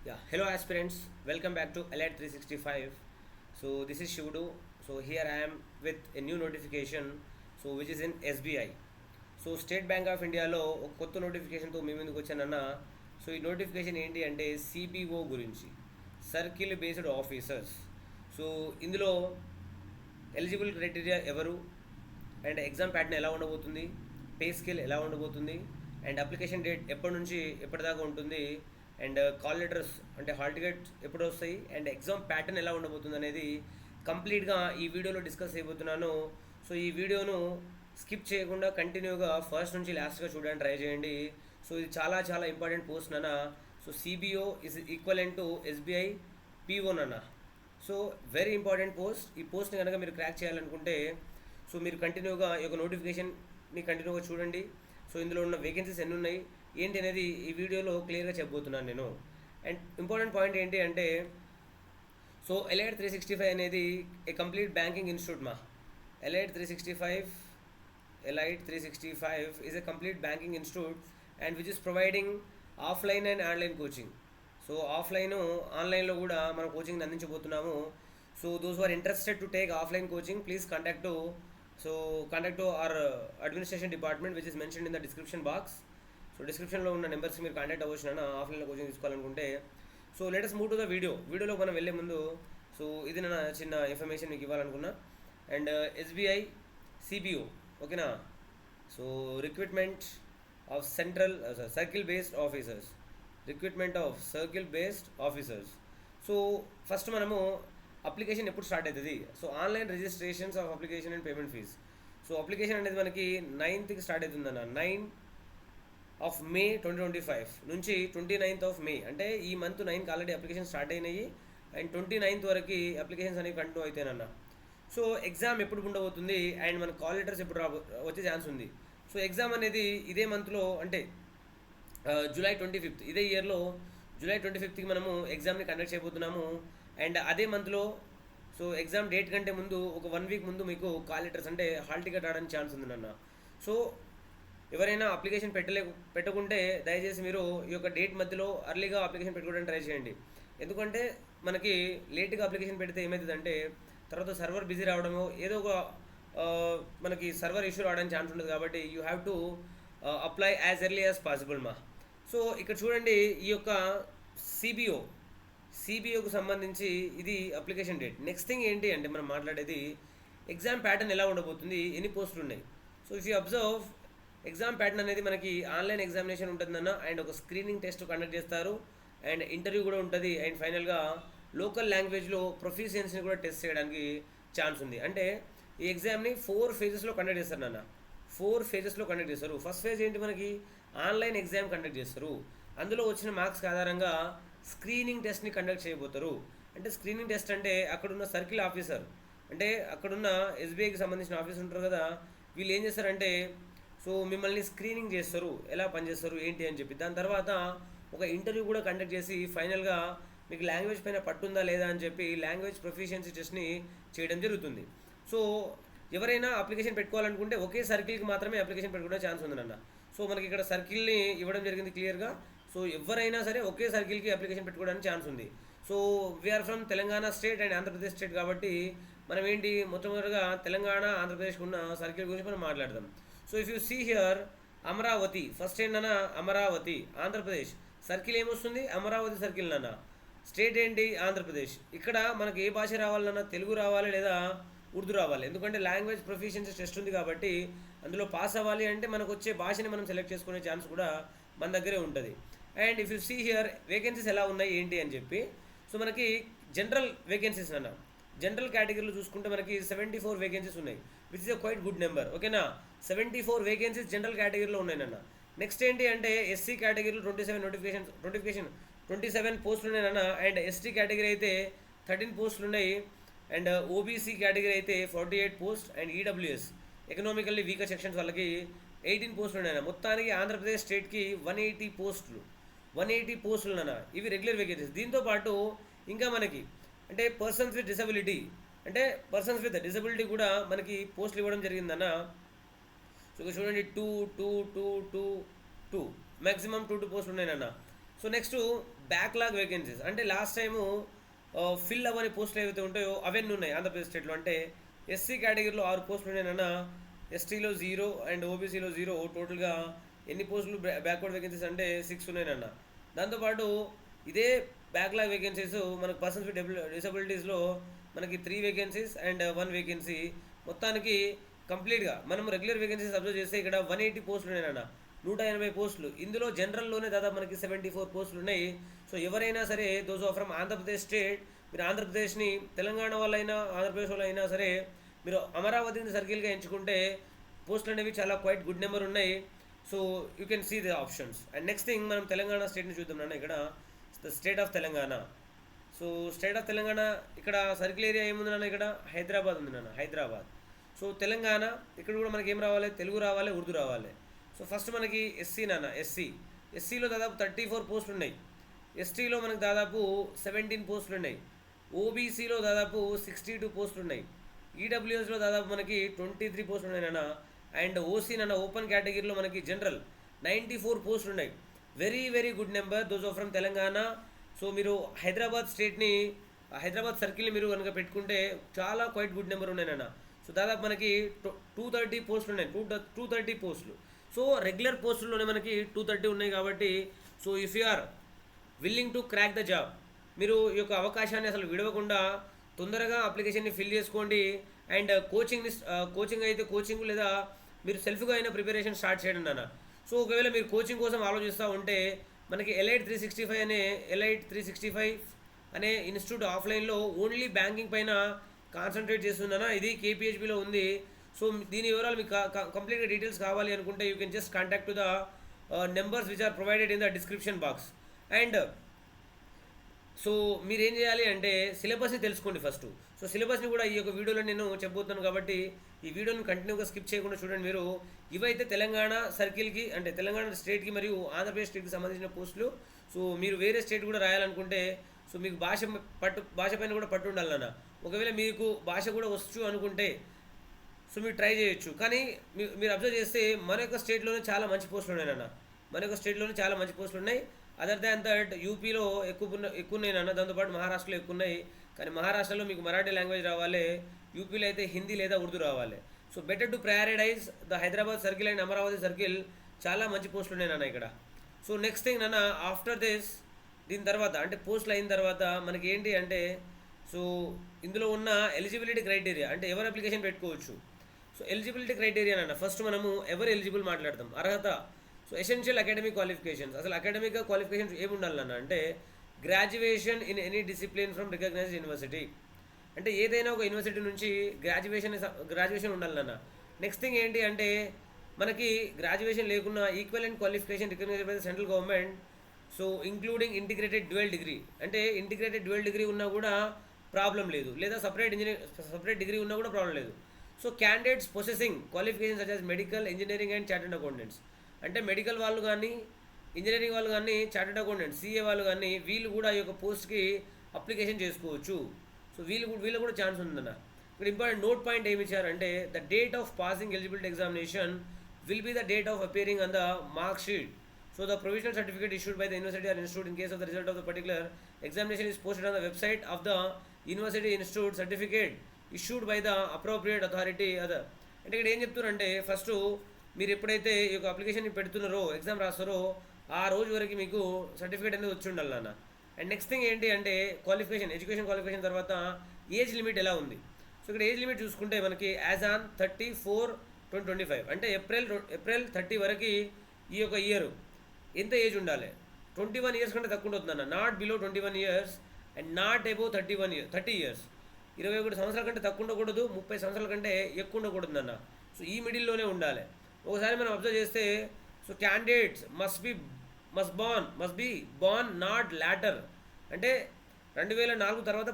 Yeah, hello aspirants. Welcome back to Allied 365. So this is Shivudu. So here I am with a new notification. So which is in SBI. So state bank of ఇండియాలో ఒక కొత్త నోటిఫికేషన్తో మీ ముందుకు వచ్చానన్న. So ఈ notification ఏంటి అంటే CBO గురించి, circle based officers. So ఇందులో eligible criteria ఎవరు, అండ్ ఎగ్జామ్ ప్యాటర్న్ ఎలా ఉండబోతుంది, పే స్కేల్ ఎలా ఉండబోతుంది, అండ్ అప్లికేషన్ డేట్ ఎప్పటి నుంచి ఎప్పటిదాకా ఉంటుంది, అండ్ కాల్ లెటర్స్ అంటే హాల్ టికెట్ ఎప్పుడు వస్తాయి, అండ్ ఎగ్జామ్ ప్యాటర్న్ ఎలా ఉండబోతుంది అనేది కంప్లీట్గా ఈ వీడియోలో డిస్కస్ చేయబోతున్నాను. సో ఈ వీడియోను స్కిప్ చేయకుండా కంటిన్యూగా ఫస్ట్ నుంచి లాస్ట్గా చూడడానికి ట్రై చేయండి. సో ఇది చాలా చాలా ఇంపార్టెంట్ పోస్ట్ నాన్న. So CBO is equivalent to SBI PO నాన్న. So very important post. ఈ పోస్ట్ని కనుక మీరు క్రాక్ చేయాలనుకుంటే సో మీరు కంటిన్యూగా ఈ యొక్క నోటిఫికేషన్ని కంటిన్యూగా చూడండి. సో ఇందులో ఉన్న వేకెన్సీస్ ఎన్ని ఉన్నాయి ఏంటి అనేది ఈ వీడియోలో క్లియర్గా చెప్పబోతున్నాను నేను. అండ్ ఇంపార్టెంట్ పాయింట్ ఏంటి అంటే సో ఎలైడ్ 365 అనేది ఏ కంప్లీట్ బ్యాంకింగ్ ఇన్స్టిట్యూట్ మా. Allied 365 is a complete banking institute and which is providing offline and online coaching. So offline ఆన్లైన్లో కూడా మనం కోచింగ్ అందించబోతున్నాము. So those are interested to take offline coaching please contact to our administration department which is mention in the description box. So డిస్క్రిప్షన్లో ఉన్న నెంబర్స్కి మీరు contact అవ్వచ్చు ఆఫ్లైన్లో కోచింగ్ తీసుకోవాలనుకుంటే. So let us move to the వీడియోలో మనం వెళ్ళే ముందు సో ఇది నా చిన్న ఇన్ఫర్మేషన్ మీకు ఇవ్వాలనుకున్నా. అండ్ ఎస్బీఐ సిబిఓ ఓకేనా. So recruitment of circle based officers. So first మనము అప్లికేషన్ ఎప్పుడు స్టార్ట్ అవుతుంది. So online registrations of application and payment fees. So application అనేది మనకి 9th స్టార్ట్ అవుతుందన్న. 9 May 2025 నుంచి 29th May అంటే ఈ మంత్ 9కి ఆల్రెడీ అప్లికేషన్ స్టార్ట్ అయినాయి. అండ్ 29th వరకు అప్లికేషన్స్ అనేవి కంటిన్యూ అవుతాయన్న. సో ఎగ్జామ్ ఎప్పుడు ఉండబోతుంది అండ్ మన కాల్ లెటర్స్ ఎప్పుడు వచ్చే ఛాన్స్ ఉంది. సో ఎగ్జామ్ అనేది ఇదే మంత్లో అంటే July 25th ఇదే ఇయర్లో July 25th మనము ఎగ్జామ్ని కండక్ట్ చేయబోతున్నాము. అండ్ అదే మంత్లో సో ఎగ్జామ్ డేట్ కంటే ముందు ఒక 1 week ముందు మీకు కాల్ లెటర్స్ అంటే హాల్ టికెట్ రావడానికి ఛాన్స్ ఉంది నాన్న. సో ఎవరైనా అప్లికేషన్ పెట్టకుంటే దయచేసి మీరు ఈ యొక్క డేట్ మధ్యలో అర్లీగా అప్లికేషన్ పెట్టుకోవడానికి ట్రై చేయండి. ఎందుకంటే మనకి లేట్గా అప్లికేషన్ పెడితే ఏమవుతుందంటే తర్వాత సర్వర్ బిజీ రావడము ఏదో ఒక మనకి సర్వర్ ఇష్యూ రావడానికి ఛాన్స్ ఉంటుంది. కాబట్టి you have to apply as early as possible మా. సో ఇక్కడ చూడండి ఈ యొక్క సిబిఓకు సంబంధించి ఇది అప్లికేషన్ డేట్. నెక్స్ట్ థింగ్ ఏంటి అంటే మనం మాట్లాడేది ఎగ్జామ్ ప్యాటర్న్ ఎలా ఉండబోతుంది, ఎన్ని పోస్టులు ఉన్నాయి. So if you observe exam pattern అనేది మనకి ఆన్లైన్ ఎగ్జామినేషన్ ఉంటుందన్న. అండ్ ఒక స్క్రీనింగ్ టెస్ట్ కండక్ట్ చేస్తారు అండ్ ఇంటర్వ్యూ కూడా ఉంటుంది. అండ్ ఫైనల్గా లోకల్ లాంగ్వేజ్లో ప్రొఫిషియన్సీని కూడా టెస్ట్ చేయడానికి ఛాన్స్ ఉంది. అంటే ఈ ఎగ్జామ్ని 4 phases కండక్ట్ చేస్తారు నాన్న. 4 phases కండక్ట్ చేస్తారు. ఫస్ట్ ఫేజ్ ఏంటి మనకి ఆన్లైన్ ఎగ్జామ్ కండక్ట్ చేస్తారు. అందులో వచ్చిన మార్క్స్ ఆధారంగా స్క్రీనింగ్ టెస్ట్ని కండక్ట్ చేయబోతారు. అంటే స్క్రీనింగ్ టెస్ట్ అంటే అక్కడున్న సర్కిల్ ఆఫీసర్ అంటే అక్కడున్న ఎస్బీఐకి సంబంధించిన ఆఫీసర్ ఉంటారు కదా, వీళ్ళు ఏం చేస్తారంటే సో మిమ్మల్ని స్క్రీనింగ్ చేస్తారు, ఎలా పనిచేస్తారు ఏంటి అని చెప్పి. దాని తర్వాత ఒక ఇంటర్వ్యూ కూడా కండక్ట్ చేసి ఫైనల్గా మీకు లాంగ్వేజ్ పైన పట్టుందా లేదా అని చెప్పి లాంగ్వేజ్ ప్రొఫిషియన్సీ టెస్ట్ని చేయడం జరుగుతుంది. సో ఎవరైనా అప్లికేషన్ పెట్టుకోవాలనుకుంటే ఒకే సర్కిల్కి మాత్రమే అప్లికేషన్ పెట్టుకునే ఛాన్స్ ఉంది నాన్న. సో మనకి ఇక్కడ సర్కిల్ని ఇవ్వడం జరిగింది క్లియర్గా. సో ఎవరైనా సరే ఒకే సర్కిల్కి అప్లికేషన్ పెట్టుకోవడానికి ఛాన్స్ ఉంది. So we are from Telangana state and Andhra Pradesh state కాబట్టి మనం ఏంటి మొట్టమొదటిగా తెలంగాణ ఆంధ్రప్రదేశ్కి ఉన్న సర్కిల్ గురించి మనం మాట్లాడదాం. So if you see here Amaravati first ఏంటన్నా అమరావతి ఆంధ్రప్రదేశ్ సర్కిల్ ఏమొస్తుంది అమరావతి సర్కిల్ నాన్న. స్టేట్ ఏంటి ఆంధ్రప్రదేశ్. ఇక్కడ మనకి ఏ భాష రావాలన్నా తెలుగు రావాలి లేదా ఉర్దూ రావాలి. ఎందుకంటే లాంగ్వేజ్ ప్రొఫిషియన్సీ టెస్ట్ ఉంది కాబట్టి అందులో పాస్ అవ్వాలి అంటే మనకు వచ్చే భాషని మనం సెలెక్ట్ చేసుకునే ఛాన్స్ కూడా మన దగ్గరే ఉంటుంది. And if you see here vacancies ఎలా ఉన్నాయి ఏంటి అని చెప్పి. సో మనకి జనరల్ వేకెన్సీస్ అన్న జనరల్ కేటగిరీలో చూసుకుంటే మనకి 74 వేకెన్సీస్ ఉన్నాయి which is a quiet good number ఓకేనా. 74 వేకెన్సీస్ జనరల్ కేటగిరీలో ఉన్నాయి నాన్న. నెక్స్ట్ ఏంటి అంటే ఎస్సీ కేటగిరీలో 27 పోస్టులు ఉన్నాయి నాన్న. అండ్ ఎస్టీ కేటగిరీ అయితే 13 పోస్టులు ఉన్నాయి. అండ్ ఓబీసీ కేటగిరీ అయితే 48 post. And EWS economically weaker sections వాళ్ళకి 18 పోస్టులు ఉన్నాయి. మొత్తానికి ఆంధ్రప్రదేశ్ స్టేట్కి 180 పోస్టులు నాన్న. ఇవి రెగ్యులర్ వేకెన్సీస్. దీంతోపాటు ఇంకా మనకి అంటే పర్సన్స్ విత్ డిసబిలిటీ కూడా మనకి పోస్టులు ఇవ్వడం జరిగిందన్న. సో చూడండి 2 మ్యాక్సిమం 2 పోస్టులు ఉన్నాయి నాన్న. సో నెక్స్ట్ బ్యాక్లాగ్ వేకెన్సీస్, అంటే లాస్ట్ టైము ఫిల్ అవ్వని పోస్టులు ఏవైతే ఉంటాయో అవన్నీ ఉన్నాయి ఆంధ్రప్రదేశ్ స్టేట్లో. అంటే ఎస్సీ కేటగిరీలో 6 పోస్టులు ఉన్నాయన్న, ఎస్టీలో 0 అండ్ ఓబీసీలో 0, టోటల్గా ఎన్ని పోస్టులు బ్యాక్వర్డ్ వేకెన్సీస్ అంటే 6 ఉన్నాయన్న. దాంతోపాటు ఇదే బ్యాక్లాగ్ వేకెన్సీస్ మనకు పర్సన్స్ విత్ డిసబిలిటీస్లో మనకి 3 వేకెన్సీస్ అండ్ 1 వేకెన్సీ, మొత్తానికి కంప్లీట్గా మనం రెగ్యులర్ వేకెన్సీస్ అబ్జర్వ్ చేస్తే ఇక్కడ 180 పోస్టులు ఉన్నాయన్న, 180 పోస్టులు. ఇందులో జనరల్లోనే దాదాపు మనకి 74 పోస్టులు ఉన్నాయి. సో ఎవరైనా సరే those are from Andhra Pradesh state, మీరు ఆంధ్రప్రదేశ్ని తెలంగాణ వాళ్ళైనా ఆంధ్రప్రదేశ్ వాళ్ళు అయినా సరే మీరు అమరావతిని సర్కిల్గా ఎంచుకుంటే పోస్టులు అనేవి చాలా క్వైట్ గుడ్ నెంబర్ ఉన్నాయి. So you can see the options. And next thing మనం తెలంగాణ స్టేట్ని చూద్దాం నాన్న. ఇక్కడ the state of Telangana. So state of Telangana ఇక్కడ సర్కిల్ ఏరియా ఏముంది నాన్న, ఇక్కడ హైదరాబాద్ ఉంది నాన్న, హైదరాబాద్. సో తెలంగాణ ఇక్కడ కూడా మనకి ఏం రావాలి, తెలుగు రావాలి, ఉర్దూ రావాలి. సో ఫస్ట్ మనకి ఎస్సీ నాన్న, ఎస్సీలో దాదాపు 34 పోస్టులు ఉన్నాయి. ఎస్టీలో మనకు దాదాపు 17 పోస్టులు ఉన్నాయి. ఓబీసీలో దాదాపు 62 పోస్టులు ఉన్నాయి. ఈడబ్ల్యూఎస్లో దాదాపు మనకి 23 పోస్టులు ఉన్నాయి నాన్న. అండ్ ఓసీ నాన్న, ఓపెన్ కేటగిరీలో మనకి జనరల్ 94 పోస్టులు ఉన్నాయి. Very very good number those are from Telangana. So మీరు హైదరాబాద్ స్టేట్ని, హైదరాబాద్ సర్కిల్ని మీరు కనుక పెట్టుకుంటే చాలా క్వైట్ గుడ్ నెంబర్ ఉన్నాయి నాన్న. సో దాదాపు మనకి 230 పోస్టులు ఉన్నాయి, 230 పోస్టులు. సో రెగ్యులర్ పోస్టుల్లోనే మనకి 230 ఉన్నాయి కాబట్టి, so if you are willing to crack the job, మీరు ఈ యొక్క అవకాశాన్ని అసలు విడవకుండా తొందరగా అప్లికేషన్ని ఫిల్ చేసుకోండి. అండ్ కోచింగ్ అయితే కోచింగ్, లేదా మీరు సెల్ఫ్గా అయినా ప్రిపరేషన్ స్టార్ట్ చేయండి నాన్న. సో ఒకవేళ మీరు కోచింగ్ కోసం ఆలోచిస్తూ ఉంటే మనకి ఎలైట్ 365 అనే ఇన్స్టిట్యూట్ ఆఫ్లైన్లో ఓన్లీ బ్యాంకింగ్ పైన కాన్సన్ట్రేట్ చేస్తుందన్న. ఇది కేపీహెచ్బిలో ఉంది. సో దీని వివరాలు మీకు కంప్లీట్గా డీటెయిల్స్ కావాలి అనుకుంటే you can just contact to the numbers which are provided in the description box. And so మీరు ఏం చేయాలి అంటే సిలబస్ని తెలుసుకోండి ఫస్ట్. సో సిలబస్ని కూడా ఈ యొక్క వీడియోలో నేను చెప్పబోతున్నాను కాబట్టి ఈ వీడియోని కంటిన్యూగా స్కిప్ చేయకుండా చూడండి మీరు. ఇవైతే తెలంగాణ సర్కిల్కి, అంటే తెలంగాణ స్టేట్కి మరియు ఆంధ్రప్రదేశ్ స్టేట్కి సంబంధించిన పోస్టులు. సో మీరు వేరే స్టేట్ కూడా రాయాలనుకుంటే సో మీకు భాష పైన కూడా పట్టు ఉండాలి నాన్న. ఒకవేళ మీకు భాష కూడా వచ్చు అనుకుంటే సో మీరు ట్రై చేయొచ్చు. కానీ మీరు అబ్జర్వ్ చేస్తే మన యొక్క స్టేట్లోనే చాలా మంచి పోస్టులు ఉన్నాయి నాన్న, మన యొక్క స్టేట్లోనే చాలా మంచి పోస్టులు ఉన్నాయి. అదర్ దాన్ దట్ యూపీలో ఎక్కువ ఉన్నాయి నాన్న, దాంతోపాటు మహారాష్ట్రలో ఎక్కువ ఉన్నాయి. కానీ మహారాష్ట్రలో మీకు మరాఠీ లాంగ్వేజ్ రావాలి, యూపీలో అయితే హిందీ లేదా ఉర్దూ రావాలి. So better to prioritise the Hyderabad circle and Amaravati circle, చాలా మంచి పోస్టులు ఉన్నాయి నాన్న ఇక్కడ. సో నెక్స్ట్ థింగ్ నాన్న, ఆఫ్టర్ దిస్, దీని తర్వాత అంటే పోస్టులు అయిన తర్వాత మనకి ఏంటి అంటే సో ఇందులో ఉన్న ఎలిజిబిలిటీ క్రైటీరియా, అంటే ఎవరు అప్లికేషన్ పెట్టుకోవచ్చు. సో ఎలిజిబిలిటీ క్రైటీరియా నాన్న, ఫస్ట్ మనము ఎవరు ఎలిజిబుల్ మాట్లాడతాం. అర్హత, సో ఎసెన్షియల్ అకాడమిక్ క్వాలిఫికేషన్స్, అసలు అకాడమిక్ క్వాలిఫికేషన్స్ ఏమి ఉండాలన్న అంటే graduation in any discipline from recognised university, అంటే ఏదైనా ఒక యూనివర్సిటీ నుంచి గ్రాడ్యుయేషన్ ఉండాలన్న. నెక్స్ట్ థింగ్ ఏంటి అంటే మనకి గ్రాడ్యుయేషన్ లేకున్నా equivalent qualification recognised by the central government. So including integrated dual degree, అంటే ఇంటిగ్రేటెడ్ డ్యూయల్ డిగ్రీ ఉన్నా కూడా ప్రాబ్లం లేదు, లేదా సపరేట్ డిగ్రీ ఉన్నా కూడా ప్రాబ్లం లేదు. So candidates possessing qualification such as medical, engineering and chartered accountants, అంటే మెడికల్ వాళ్ళు కానీ, ఇంజనీరింగ్ వాళ్ళు కానీ, చార్టెడ్ అకౌంటెంట్స్ సిఏ వాళ్ళు కానీ వీళ్ళు కూడా ఈ యొక్క పోస్ట్కి అప్లికేషన్ చేసుకోవచ్చు. సో వీళ్ళు కూడా ఛాన్స్ ఉందన్న. ఇక్కడ ఇంపార్టెంట్ నోట్ పాయింట్ ఏమి ఇచ్చారంటే the date of passing eligibility examination will be the date of appearing on the mark sheet. So the provisional certificate issued by the university or institute in case of the result of the particular examination is posted on the website of the university institute. Certificate issued by the appropriate authority other. అంటే ఇక్కడ ఏం చెప్తున్నారంటే first మీరు ఎప్పుడైతే ఈ యొక్క application పెడుతున్నారో, exam రాస్తారో ఆ రోజు వరకు మీకు సర్టిఫికేట్ అనేది వచ్చి ఉండాలి నాన్న. అండ్ నెక్స్ట్ థింగ్ ఏంటి అంటే క్వాలిఫికేషన్, ఎడ్యుకేషన్ క్వాలిఫికేషన్ తర్వాత ఏజ్ లిమిట్ ఎలా ఉంది. సో ఇక్కడ ఏజ్ లిమిట్ చూసుకుంటే మనకి యాజ్ ఆన్ 30/4/2025, అంటే ఏప్రిల్ 30 వరకు ఈ యొక్క ఇయర్ ఎంత ఏజ్ ఉండాలి. 21 ఇయర్స్ కంటే తక్కువ ఉంటుందన్న, not below 21 years and not above 30 years. 21 సంవత్సరాల కంటే తక్కువ ఉండకూడదు, 30 సంవత్సరాల కంటే ఎక్కువ ఉండకూడదు అన్న. సో ఈ మిడిల్లోనే ఉండాలి. ఒకసారి మనం అబ్జర్వ్ చేస్తే so candidates must be born not later, అంటే 2004 తర్వాత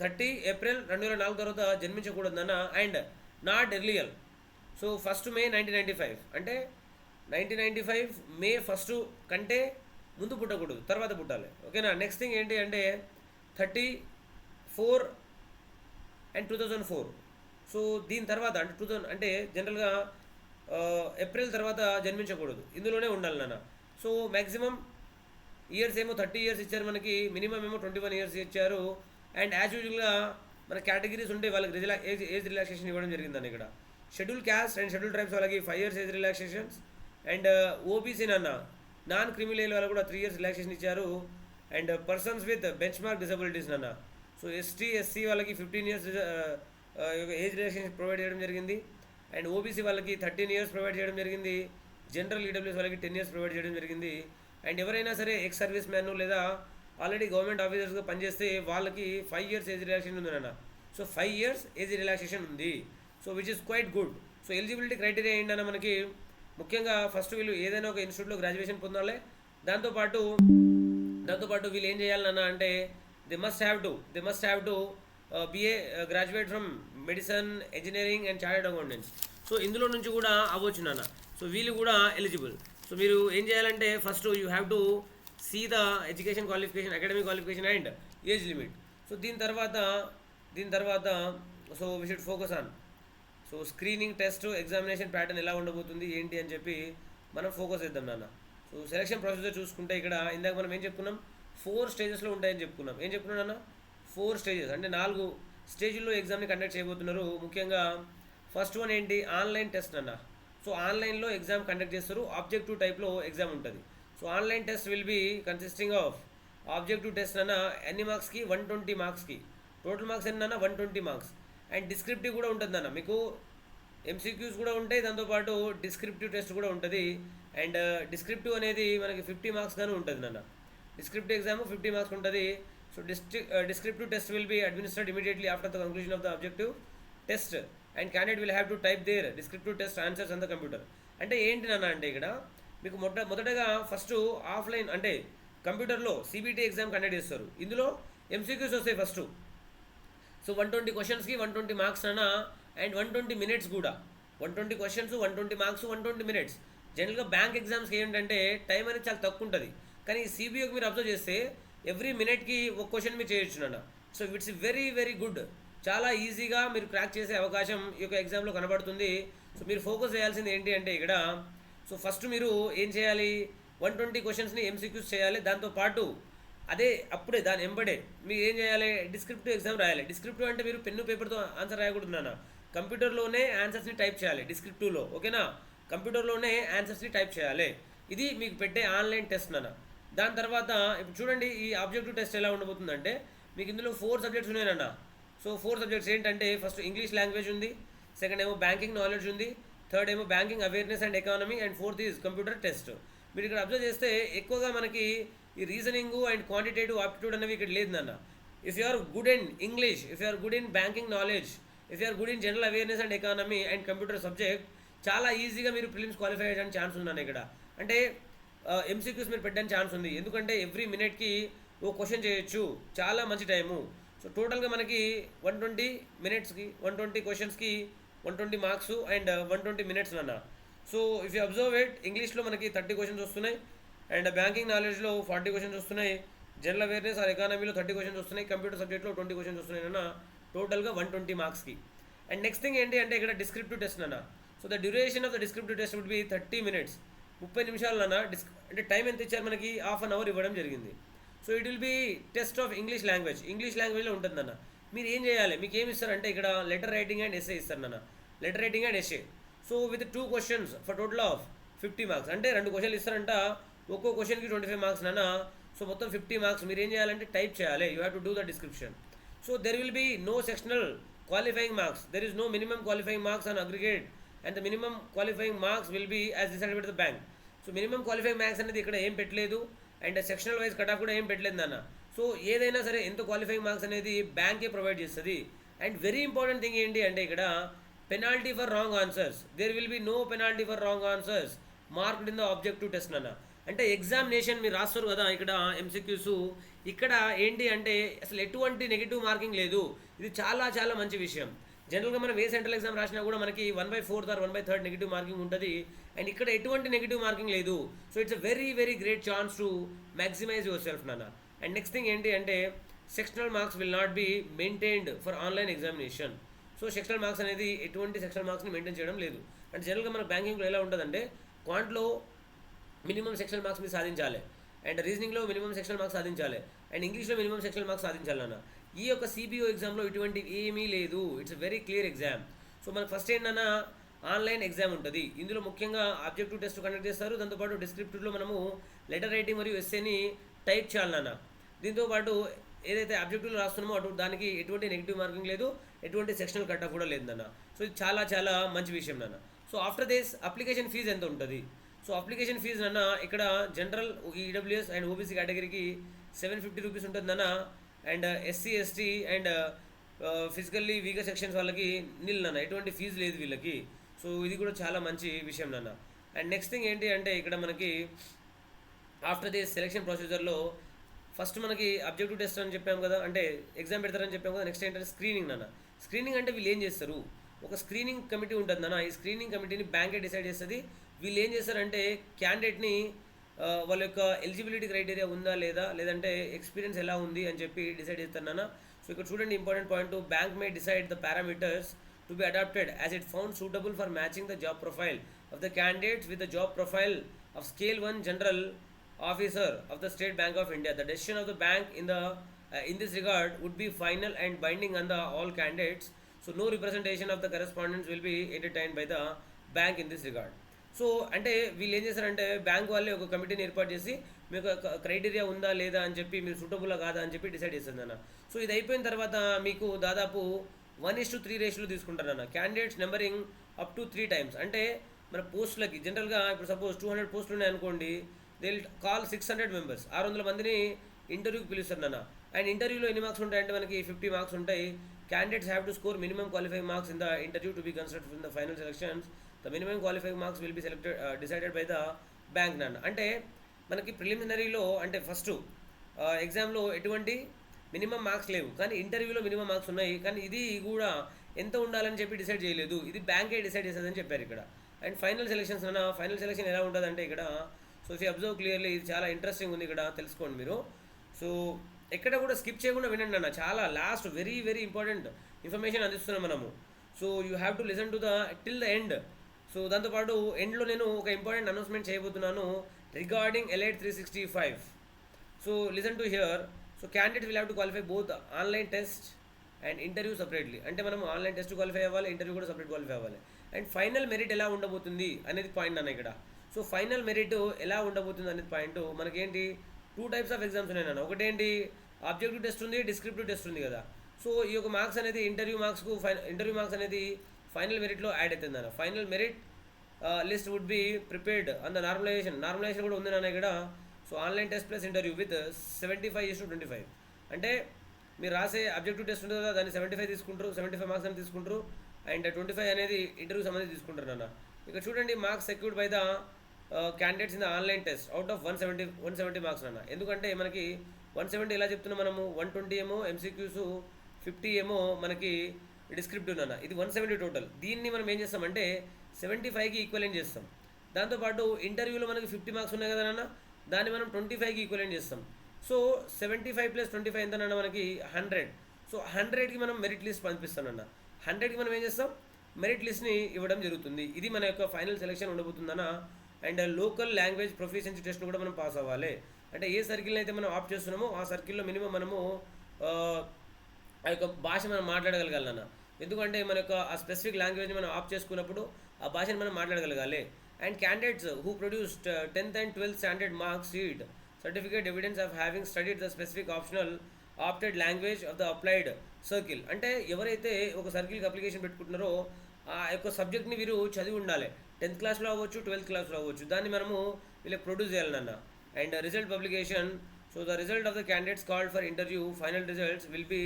30 ఏప్రిల్ 2004 తర్వాత జన్మించకూడదన్న. And not earlier, so 1 May 1995, అంటే 1995 మే 1 కంటే ముందు పుట్టకూడదు, తర్వాత పుట్టాలి. ఓకేనా. నెక్స్ట్ థింగ్ ఏంటి అంటే 34 అండ్ 2004. సో దీని తర్వాత అంటే 2000 అంటే జనరల్గా ఏప్రిల్ తర్వాత జన్మించకూడదు, ఇందులోనే ఉండాలి నాన్న. సో మ్యాక్సిమం ఇయర్స్ ఏమో 30 ఇయర్స్ ఇచ్చారు మనకి, మినిమం ఏమో 21 ఇయర్స్ ఇచ్చారు. అండ్ యాజ్ యూజువల్గా మన కేటగిరీస్ ఉంటే వాళ్ళకి ఏజ్ రిలాక్సేషన్ ఇవ్వడం జరిగిందని ఇక్కడ. Schedule caste and schedule tribes వాళ్ళకి 5 years age relaxations. And OBC non criminal వాళ్ళకి కూడా 3 ఇయర్స్ రిలాక్సేషన్ ఇచ్చారు. And persons with bench mark disabilities so ST SC వాళ్ళకి 15 ఇయర్స్ ఏజ్ రిలాక్సేషన్ ప్రొవైడ్ చేయడం జరిగింది. అండ్ ఓబీసీ వాళ్ళకి 13 ఇయర్స్ ప్రొవైడ్ చేయడం జరిగింది. జనరల్ ఈడబ్ల్యూఎస్ వాళ్ళకి 10 ఇయర్స్ ప్రొవైడ్ చేయడం జరిగింది. అండ్ ఎవరైనా సరే ఎక్స్ సర్వీస్ మ్యాన్ లేదా ఆల్రెడీ గవర్నమెంట్ ఆఫీసర్స్గా పనిచేస్తే వాళ్ళకి 5 ఇయర్స్ ఏజ్ రిలాక్సేషన్ ఉంది సో 5 ఇయర్స్ ఏజ్ రిలాక్సేషన్ ఉంది. So which is quite good. So eligibility criteria ఏంటన్నా మనకి ముఖ్యంగా ఫస్ట్ వీళ్ళు ఏదైనా ఒక ఇన్స్టిట్యూట్లో గ్రాడ్యుయేషన్ పొందాలి. దాంతోపాటు వీళ్ళు ఏం చేయాలన్నా అంటే they must have to be a graduate from medicine, engineering and chartered accountants. So ఇందులో నుంచి కూడా అవ్వచ్చు నాన్న. సో వీళ్ళు కూడా ఎలిజిబుల్. సో మీరు ఏం చేయాలంటే first you have to see the education qualification, academic qualification and age limit. So దీని తర్వాత so we should focus on so screening, test, examination pattern ఎలా ఉండబోతుంది ఏంటి అని చెప్పి మనం ఫోకస్ చేద్దాం నాన్న. సో సెలక్షన్ ప్రొసీజర్ చూసుకుంటే ఇక్కడ ఇందాక మనం ఏం చెప్పుకున్నాం, 4 స్టేజెస్లో ఉంటాయని చెప్పుకున్నాం. ఏం చెప్పుకున్నాం నాన్న? 4 స్టేజెస్ అంటే 4 స్టేజ్ల్లో ఎగ్జామ్ని కండక్ట్ చేయబోతున్నారు. ముఖ్యంగా ఫస్ట్ వన్ ఏంటి, ఆన్లైన్ టెస్ట్ అన్న. సో ఆన్లైన్లో ఎగ్జామ్ కండక్ట్ చేస్తారు. ఆబ్జెక్టివ్ టైప్లో ఎగ్జామ్ ఉంటుంది. So online test will be consisting of objective test అన్న ఎన్ని మార్క్స్కి, 120 మార్క్స్కి. టోటల్ మార్క్స్ ఎన్నన్నా 120 మార్క్స్. అండ్ డిస్క్రిప్టివ్ కూడా ఉంటుంది అన్న, మీకు ఎంసీక్యూస్ కూడా ఉంటాయి, దాంతోపాటు డిస్క్రిప్టివ్ టెస్ట్ కూడా ఉంటుంది. అండ్ డిస్క్రిప్టివ్ అనేది మనకి 50 మార్క్స్ గాను ఉంటుంది నాన్న. డిస్క్రిప్టివ్ ఎగ్జామ్ 50 మార్క్స్ ఉంటుంది. So descriptive test will be administered immediately after the conclusion of the objective test and candidate will have to type their descriptive test answers on the computer. అంటే ఏంటి నాన్న అంటే ఇక్కడ మీకు మొదటగా ఫస్ట్ ఆఫ్లైన్ అంటే కంప్యూటర్లో సిబిటీ ఎగ్జామ్ కండక్ట్ చేస్తారు. ఇందులో ఎంసీక్యూస్ వస్తాయి ఫస్ట్. సో 120 క్వశ్చన్స్కి 120 మార్క్స్ అన్న అండ్ 120 మినిట్స్ కూడా. 120 క్వశ్చన్స్, 120 మార్క్స్, 120 మినిట్స్. జనరల్గా బ్యాంక్ ఎగ్జామ్స్కి ఏంటంటే టైం అనేది చాలా తక్కువ ఉంటుంది. కానీ సిబిఓకి మీరు అబ్జర్వ్ చేస్తే ఎవ్రీ మినిట్కి ఒక క్వశ్చన్ మీరు చేయొచ్చు నాన్న. So it's very very good. చాలా ఈజీగా మీరు క్రాక్ చేసే అవకాశం ఈ యొక్క ఎగ్జామ్లో కనబడుతుంది. సో మీరు ఫోకస్ చేయాల్సింది ఏంటి అంటే ఇక్కడ సో ఫస్ట్ మీరు ఏం చేయాలి, 120 క్వశ్చన్స్ని ఎంసీక్యూస్ చేయాలి. దాంతోపాటు అప్పుడే దాని ఎంబడే మీరు ఏం చేయాలి, డిస్క్రిప్టివ్ ఎగ్జామ్ రాయాలి. డిస్క్రిప్టివ్ అంటే మీరు పెన్ను పేపర్తో ఆన్సర్ రాయకూడదు నాన్న. కంప్యూటర్లోనే ఆన్సర్స్ని టైప్ చేయాలి డిస్క్రిప్టివ్లో, ఓకేనా? కంప్యూటర్లోనే ఆన్సర్స్ని టైప్ చేయాలి. ఇది మీకు పెట్టే ఆన్లైన్ టెస్ట్ నాన్న. దాని తర్వాత ఇప్పుడు చూడండి ఈ ఆబ్జెక్టివ్ టెస్ట్ ఎలా ఉండబోతుందంటే మీకు ఇందులో 4 సబ్జెక్ట్స్ ఉన్నాయన్న. సో 4 సబ్జెక్ట్స్ ఏంటంటే ఫస్ట్ ఇంగ్లీష్ లాంగ్వేజ్ ఉంది, సెకండ్ ఏమో బ్యాంకింగ్ నాలెడ్జ్ ఉంది, థర్డ్ ఏమో banking awareness and economy, and fourth is computer test. మీరు ఇక్కడ అబ్జర్వ్ చేస్తే ఎక్కువగా మనకి ఈ రీజనింగ్ అండ్ క్వాంటిటేటివ్ ఆప్టిట్యూడ్ అనేవి ఇక్కడ లేదు నాన్న. If you are good in English, if you are good in banking knowledge, if you are good in general awareness and economy and computer subject, చాలా ఈజీగా మీరు ప్రిలిమ్స్ క్వాలిఫై అయ్యడానికి ఛాన్స్ ఉన్నాను ఇక్కడ. అంటే ఎంసీక్యూస్ మీరు పెట్టడానికి ఛాన్స్ ఉంది. ఎందుకంటే ఎవ్రీ మినిట్కి ఓ క్వశ్చన్ చేయొచ్చు, చాలా మంచి టైము. సో టోటల్గా మనకి 120 మినిట్స్కి 120 క్వశ్చన్స్కి 120 మార్క్స్ అండ్ 120 మినిట్స్ అన్న. So if you observe it, ఇంగ్లీష్లో మనకి 30 క్వశ్చన్స్ వస్తున్నాయి, అండ్ బ్యాంకింగ్ నాలెడ్జ్లో 40 క్వశ్చన్స్ వస్తున్నాయి, జనరల్ అవేర్నెస్ ఆర్ ఎకానమీలో 30 క్వశ్చన్స్ వస్తున్నాయి, కంప్యూటర్ సబ్జెక్ట్లో 20 క్వశ్చన్స్ వస్తున్నాయి అన్న, టోటల్గా 120 మార్క్స్కి. అండ్ నెక్స్ట్ థింగ్ ఏంటి అంటే ఇక్కడ డిస్క్రిప్టివ్ టెస్ట్ అన్న. So the duration of the descriptive test would be 30 minutes, 30 నిమిషాలు అన్న. అంటే టైం ఎంత ఇచ్చారు మనకి, హాఫ్ అన్ అవర్ ఇవ్వడం జరిగింది. So it will be test of English లాంగ్వేజ్లో ఉంటుందన్న. మీరు ఏం చేయాలి, మీకు ఏమి ఇస్తారంటే ఇక్కడ లెటర్ రైటింగ్ అండ్ ఎస్ఏ ఇస్తారు అన్న, letter writing and essay. So with 2 questions for total of 50 marks. అంటే 2 క్వశ్చన్లు ఇస్తారంట, ఒక్కో క్వశ్చన్కి 25 మార్క్స్ నాన్న. సో మొత్తం 50 మార్క్స్. మీరు ఏం చేయాలంటే టైప్ చేయాలి, you have to do the description. So there will be no sectional qualifying marks, there is no minimum qualifying marks on aggregate and the minimum qualifying marks will be as decided by the bank. So minimum qualifying marks అనేది ఇక్కడ ఏం పెట్టలేదు, and sectional wise cut off కూడా ఏం పెట్టలేదు నాన్న. So ఏదైనా సరే ఎంత క్వాలిఫైయింగ్ మార్క్స్ అనేది బ్యాంకే ప్రొవైడ్ చేస్తుంది. అండ్ వెరీ ఇంపార్టెంట్ థింగ్ ఏంటి అంటే ఇక్కడ penalty for wrong answers, there will be no penalty for wrong answers marked in the objective test నాన్న. అంటే ఎగ్జామినేషన్ మీరు రాస్తారు కదా ఇక్కడ ఎంసీక్యూస్, ఇక్కడ ఏంటి అంటే అసలు ఎటువంటి నెగిటివ్ మార్కింగ్ లేదు. ఇది చాలా చాలా మంచి విషయం. జనరల్గా మనం ఏ సెంట్రల్ ఎగ్జామ్ రాసినా కూడా మనకి 1/4 ఆర్ 1/3 నెగిటివ్ మార్కింగ్ ఉంటుంది, అండ్ ఇక్కడ ఎటువంటి నెగిటివ్ మార్కింగ్ లేదు. So it's a very very great chance to maximise your self నాన్న. అండ్ నెక్స్ట్ థింగ్ ఏంటి అంటే sectional marks will not be maintained for online examination. So sectional marks అనేది ఎటువంటి సెక్షనల్ మార్క్స్ని మెయింటైన్ చేయడం లేదు. అంటే జనరల్గా మన బ్యాంకింగ్లో ఎలా ఉంటుందంటే క్వాంట్లో మినిమం సెక్షనల్ మార్క్స్ మీరు సాధించాలి, అండ్ రీజనింగ్లో మినిమం సెక్షనల్ మార్క్స్ సాధించాలి, అండ్ ఇంగ్లీష్లో మినిమం సెక్షనల్ మార్క్స్ సాధించాలన్న. ఈ యొక్క సిబిఓ ఎగ్జామ్లో ఇటువంటి ఏమీ లేదు. It's very clear exam. So మనకు ఫస్ట్ ఏంటన్నా ఆన్లైన్ ఎగ్జామ్ ఉంటుంది. ఇందులో ముఖ్యంగా ఆబ్జెక్టివ్ టెస్ట్ కండక్ట్ చేస్తారు. దాంతోపాటు డిస్క్రిప్టివ్లో మనము లెటర్ రైటింగ్ మరియు ఎస్సేని టైప్ చేయాలన్న. దీంతోపాటు ఏదైతే ఆబ్జెక్టివ్లో రాస్తున్నామో అటు దానికి ఎటువంటి నెగిటివ్ మార్కింగ్ లేదు, ఎటువంటి సెక్షనల్ కట్ ఆఫ్ కూడా లేదన్న. సో ఇది చాలా చాలా మంచి విషయం నాన్న. So after this application fee ఎంత ఉంటుంది? సో అప్లికేషన్ ఫీజు నాన్న ఇక్కడ జనరల్ ఈడబ్ల్యూఎస్ అండ్ ఓబీసీ కేటగిరీకి 750 రూపీస్ ఉంటుందన్న. And SC ST and physically weaker sections వాళ్ళకి నిల్ నాన్న, ఎటువంటి ఫీజు లేదు వీళ్ళకి. సో ఇది కూడా చాలా మంచి విషయం నాన్న. అండ్ నెక్స్ట్ థింగ్ ఏంటి అంటే ఇక్కడ మనకి ఆఫ్టర్ దిస్ సెలెక్షన్ ప్రొసీజర్లో ఫస్ట్ మనకి అబ్జెక్టివ్ టెస్ట్ అని చెప్పాము కదా, అంటే ఎగ్జామ్ పెడతారని చెప్పాము కదా. నెక్స్ట్ ఏంటంటే స్క్రీనింగ్ నాన్న. స్క్రీనింగ్ అంటే వీళ్ళు ఏం చేస్తారు, ఒక స్క్రీనింగ్ కమిటీ ఉంటుంది నాన్న. ఈ స్క్రీనింగ్ కమిటీని బ్యాంకే డిసైడ్ చేస్తుంది. వీళ్ళు ఏం చేస్తారంటే క్యాండిడేట్ని వాళ్ళ యొక్క ఎలిజిబిలిటీ క్రైటీరియా ఉందా లేదా, లేదంటే ఎక్స్పీరియన్స్ ఎలా ఉంది అని చెప్పి డిసైడ్ చేస్తారు నాన్న. సో ఇక్కడ చూడండి important point, bank may decide the parameters to be adapted as it found suitable for matching the job profile of the candidates with the job profile of scale 1 general officer of the State Bank of India. The decision of the bank in this regard would be final and binding on the all candidates. So no representation of the correspondence will be entertained by the bank in this regard. So అంటే వీళ్ళు ఏం చేస్తారంటే bank వాళ్ళే ఒక కమిటీని ఏర్పాటు చేసి మీకు క్రైటీరియా ఉందా లేదా అని చెప్పి, మీరు సూటబుల్లా కాదా అని చెప్పి డిసైడ్ చేస్తుంది అన్న. సో ఇది అయిపోయిన తర్వాత మీకు దాదాపు 1:3 రేషియోలో తీసుకుంటారన్న. Candidates numbering up to 3 times. అంటే మన పోస్టులకి జనరల్గా ఇప్పుడు సపోజ్ 200 పోస్టులు ఉన్నాయనుకోండి, దే విల్ కాల్ 600 మెంబర్స్, 600 మందిని ఇంటర్వ్యూకి పిలుస్తారు నాన్న. అండ్ ఇంటర్వ్యూలో ఎన్ని మార్క్స్ ఉంటాయంటే మనకి 50 మార్క్స్ ఉంటాయి. Candidates have to score minimum qualifying marks in the interview to be considered in the final selections. The minimum qualifying marks will be decided by the bank నాన్న. అంటే మనకి ప్రిలిమినరీలో అంటే ఫస్ట్ ఎగ్జామ్లో ఎటువంటి మినిమం మార్క్స్ లేవు, కానీ ఇంటర్వ్యూలో మినిమం మార్క్స్ ఉన్నాయి. కానీ ఇది కూడా ఎంత ఉండాలని చెప్పి డిసైడ్ చేయలేదు, ఇది బ్యాంకే డిసైడ్ చేస్తుందని చెప్పారు ఇక్కడ. అండ్ ఫైనల్ సెలక్షన్స్ అన్న, ఫైనల్ సెలక్షన్ ఎలా ఉంటుందంటే ఇక్కడ, so if you observe clearly, ఇది చాలా ఇంట్రెస్టింగ్ ఉంది ఇక్కడ, తెలుసుకోండి మీరు. సో ఎక్కడ కూడా స్కిప్ చేయకుండా వినండి అన్న, చాలా last very very important information అందిస్తున్నాం మనము. So you have to listen to the till the end. So దాంతోపాటు ఎండ్లో నేను ఒక ఇంపార్టెంట్ అనౌన్స్మెంట్ చేయబోతున్నాను regarding elite 365. So listen to hear. So candidate will have to qualify both online test and interview separately. అంటే మనం online test qualify అవ్వాలి, interview కూడా separate qualify అవ్వాలి. అండ్ ఫైనల్ మెరిట్ ఎలా ఉండబోతుంది అనేది పాయింట్ అన్న ఇక్కడ. సో ఫైనల్ మెరిట్ ఎలా ఉండబోతుంది అనేది పాయింట్. మనకేంటి 2 types ఆఫ్ ఎగ్జామ్స్ ఉన్నాయి నాన్న. ఒకటేంటి ఆబ్జెక్టివ్ టెస్ట్ ఉంది, డిస్క్రిప్టివ్ టెస్ట్ ఉంది కదా. సో ఈ యొక్క మార్క్స్ అనేది ఇంటర్వ్యూ మార్క్స్ అనేది ఫైనల్ మెరిట్లో యాడ్ అవుతుంది అన్న. Final merit list would be prepared on the normalisation కూడా ఉంది నాన్న ఇక్కడ. So online test plus interview with 75:25. అంటే మీరు రాసే అబ్జెక్టివ్ టెస్ట్ ఉంటుంది కదా, దాన్ని 75 తీసుకుంటారు, 75 మార్క్స్ అని తీసుకుంటారు. అండ్ 25 అనేది ఇంటర్వ్యూ సంబంధించి తీసుకుంటారు నాన్న. ఇక్కడ చూడండి marks secured by the candidates in the online test out of 170 marks అన్న. ఎందుకంటే మనకి 170 ఎలా చెప్తున్నాం మనము, 120 ఏమో ఎంసీక్యూస్, 50 ఏమో మనకి డిస్క్రిప్టివ్ అన్న. ఇది 170 టోటల్. దీన్ని మనం ఏం చేస్తామంటే 75కి ఈక్వలెంట్ చేస్తాం. దాంతోపాటు ఇంటర్వ్యూలో మనకి 50 మార్క్స్ ఉన్నాయి కదా నాన్న, దాన్ని మనం 25కి ఈక్వలెంట్ చేస్తాం. సో 75 + 25 ఎంతనన్నా మనకి 100. సో 100కి మనం మెరిట్ లిస్ట్ పంపిస్తానన్న. 100కి మనం ఏం చేస్తాం, మెరిట్ లిస్ట్ని ఇవ్వడం జరుగుతుంది. ఇది మన యొక్క ఫైనల్ సెలెక్షన్ ఉండబోతుందన్న. అండ్ లోకల్ లాంగ్వేజ్ ప్రొఫిషియన్సీ టెస్ట్ను కూడా మనం పాస్ అవ్వాలి. అంటే ఏ సర్కిల్ని అయితే మనం ఆప్ట్ చేస్తున్నామో ఆ సర్కిల్లో మినిమం మనము ఆ యొక్క భాష మనం మాట్లాడగలగాలన్న. ఎందుకంటే మన యొక్క ఆ స్పెసిఫిక్ లాంగ్వేజ్ని మనం ఆప్ట్ చేసుకున్నప్పుడు ఆ భాషను మనం మాట్లాడగలగాలి. And candidates who produced 10th and 12th standard marks sheet certificate evidence of having studied the specific optional opted language of the applied circle. అంటే ఎవరైతే ఒక సర్కిల్కి అప్లికేషన్ పెట్టుకుంటున్నారో ఆ యొక్క సబ్జెక్ట్ని వీరు చదివి ఉండాలి. 10th క్లాస్లో అవ్వచ్చు, 12th క్లాస్లో అవ్వచ్చు. దాన్ని మనము వీళ్ళకి ప్రొడ్యూస్ చేయాలన్న. And result publication. So the result of the candidates called for interview final results will be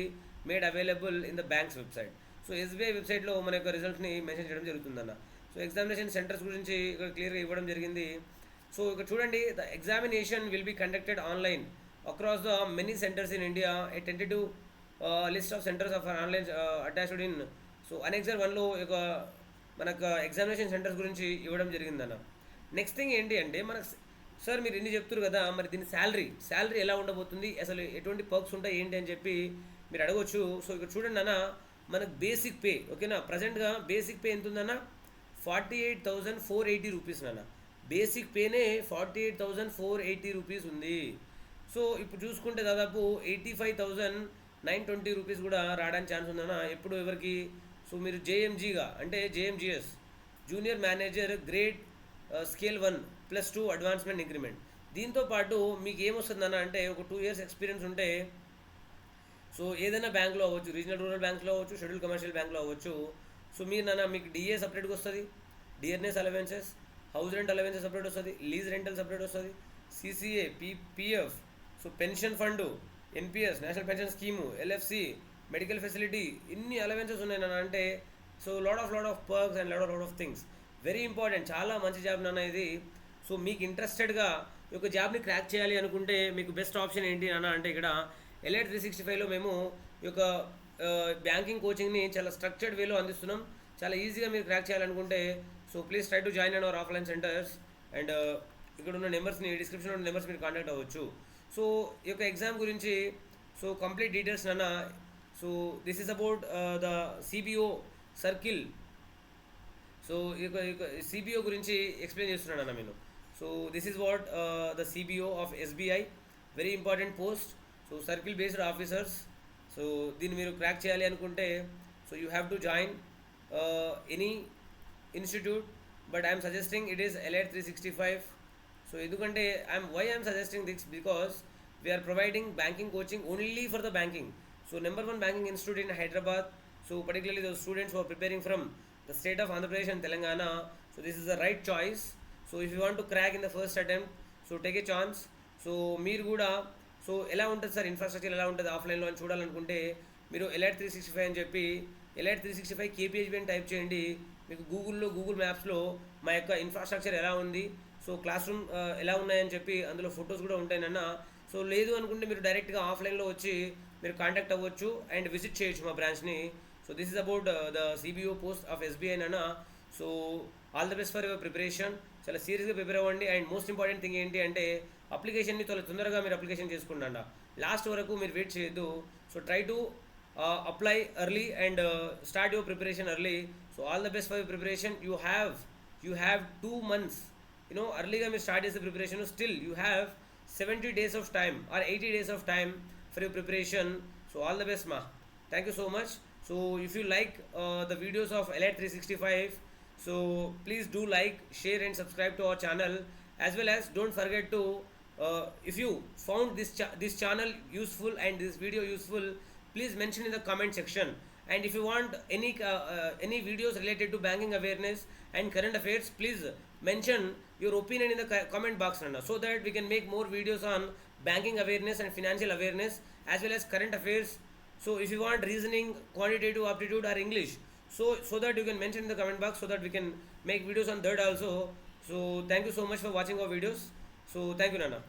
made available in the bank's website. So SBI వెబ్సైట్లో మన యొక్క రిజల్ట్ని మెన్షన్ చేయడం జరుగుతుందన్న. సో ఎగ్జామినేషన్ సెంటర్స్ గురించి ఇక్కడ క్లియర్గా ఇవ్వడం జరిగింది. సో ఇక్కడ చూడండి, the examination will be conducted online across the many centres in India. A tentative list of centres of online attached in. So annexure 1లో ఒక మనకు ఎగ్జామినేషన్ సెంటర్స్ గురించి ఇవ్వడం జరిగిందన్న. నెక్స్ట్ థింగ్ ఏంటి అంటే మనకు సార్ మీరు ఇన్ని చెప్తారు కదా, మరి దీని శాలరీ ఎలా ఉండబోతుంది, అసలు ఎటువంటి పర్క్స్ ఉంటాయి ఏంటి అని చెప్పి మీరు అడగవచ్చు. సో ఇక్కడ చూడండి అన్న, మనకు బేసిక్ పే ఓకేనా, ప్రజెంట్గా బేసిక్ పే ఎంత ఉందన్న 48,480 రూపీస్ నాన్న. బేసిక్ పేనే 48,480 ఉంది. సో ఇప్పుడు చూసుకుంటే దాదాపు 85,920 రూపీస్ కూడా రావడానికి ఛాన్స్ ఉందన్న. ఎప్పుడు ఎవరికి? సో మీరు జేఎంజీగా అంటే JMGS junior manager grade scale 1 +2 advancement increment. దీంతో పాటు మీకు ఏమొస్తుందన్న అంటే ఒక 2 years ఎక్స్పీరియన్స్ ఉంటే సో ఏదైనా బ్యాంక్లో అవ్వచ్చు, రీజనల్ రూరల్ బ్యాంక్లో అవ్వచ్చు, షెడ్యూల్ కమర్షియల్ బ్యాంక్లో అవ్వచ్చు. సో మీరు నాన్న మీకు డిఏ సపరేట్గా వస్తుంది, dearness allowances, house rent allowances separate వస్తుంది, లీజ్ రెంటల్ సపరేట్ వస్తుంది, CCA, PF, so pension fund, NPS national pension scheme, LFC, medical facility, ఇన్ని అలవెన్సెస్ ఉన్నాయి నాన్న. అంటే so lot of perks and lot of things. Very important, చాలా మంచి job నాన్న ఇది. సో మీకు ఇంట్రెస్టెడ్గా ఈ యొక్క జాబ్ని క్రాక్ చేయాలి అనుకుంటే మీకు బెస్ట్ ఆప్షన్ ఏంటి నాన్న అంటే ఇక్కడ ఎలైట్ 365లో మేము ఈ యొక్క బ్యాంకింగ్ కోచింగ్ని చాలా స్ట్రక్చర్డ్ వేలో అందిస్తున్నాం. చాలా ఈజీగా మీరు క్రాక్ చేయాలనుకుంటే so please try to join and hour offline centres. And ఇక్కడ ఉన్న నెంబర్స్ని, డిస్క్రిప్షన్లో ఉన్న నెంబర్స్ మీరు కాంటాక్ట్ అవ్వచ్చు. సో ఈ యొక్క ఎగ్జామ్ గురించి సో కంప్లీట్ డీటెయిల్స్ నాన్న. So this is about the CBO circle. So ఈ యొక్క సిబిఓ గురించి ఎక్స్ప్లెయిన్ చేస్తున్నాను అన్న నేను. So this is what the CBO of SBI, very important post. So circle based officers. So దీన్ని మీరు క్రాక్ చేయాలి అనుకుంటే so you have to join any institute, but I'm suggesting it is elite 365. So ఎందుకంటే I'm suggesting this because we're providing banking coaching only for the banking. So number 1 banking institute in Hyderabad. So particularly those students who are preparing from the state of Andhra Pradesh and Telangana, so this is the right choice. So if you want to crack in the first attempt, so take a chance. So మీరు కూడా so ఎలా ఉంటుంది sir infrastructure ఎలా ఉంటుంది ఆఫ్లైన్లో అని చూడాలనుకుంటే మీరు ఎలైట్ 365 అని చెప్పి ఎలైట్ 365 కేపీహెచ్బి అని టైప్ చేయండి. మీకు గూగుల్ మ్యాప్స్లో మా యొక్క ఇన్ఫ్రాస్ట్రక్చర్ ఎలా ఉంది, సో క్లాస్ రూమ్ ఎలా ఉన్నాయని చెప్పి అందులో ఫొటోస్ కూడా ఉంటాయన్న. సో లేదు అనుకుంటే మీరు డైరెక్ట్గా ఆఫ్లైన్లో వచ్చి మీరు కాంటాక్ట్ అవ్వచ్చు అండ్ విజిట్ చేయొచ్చు మా బ్రాంచ్ని. So this is about the CBO post of SBI nana. So all the best for your preparation. చాలా సీరియస్గా ప్రిపేర్ అవ్వండి. అండ్ మోస్ట్ ఇంపార్టెంట్ థింగ్ ఏంటి అంటే అప్లికేషన్ని తొందరగా మీరు అప్లికేషన్ చేసుకుంటా, లాస్ట్ వరకు మీరు వెయిట్ చేయొద్దు. So try to apply early and start your preparation early. So all the best for your preparation. You have 2 months ఎర్లీగా మీరు స్టార్ట్ చేసే preparation. Still you have 70 days of time or 80 days of time for your preparation. So all the best ma. Thank you so much. So if you like the videos of Elite 365, so please do like, share and subscribe to our channel, as well as don't forget to if you found this channel useful and this video useful, please mention in the comment section. And if you want any videos related to banking awareness and current affairs, please mention your opinion in the comment box nana, so that we can make more videos on banking awareness and financial awareness as well as current affairs. So if you want reasoning, quantitative aptitude or English, so that you can mention in the comment box, so that we can make videos on that also. So thank you so much for watching our videos. So thank you nana.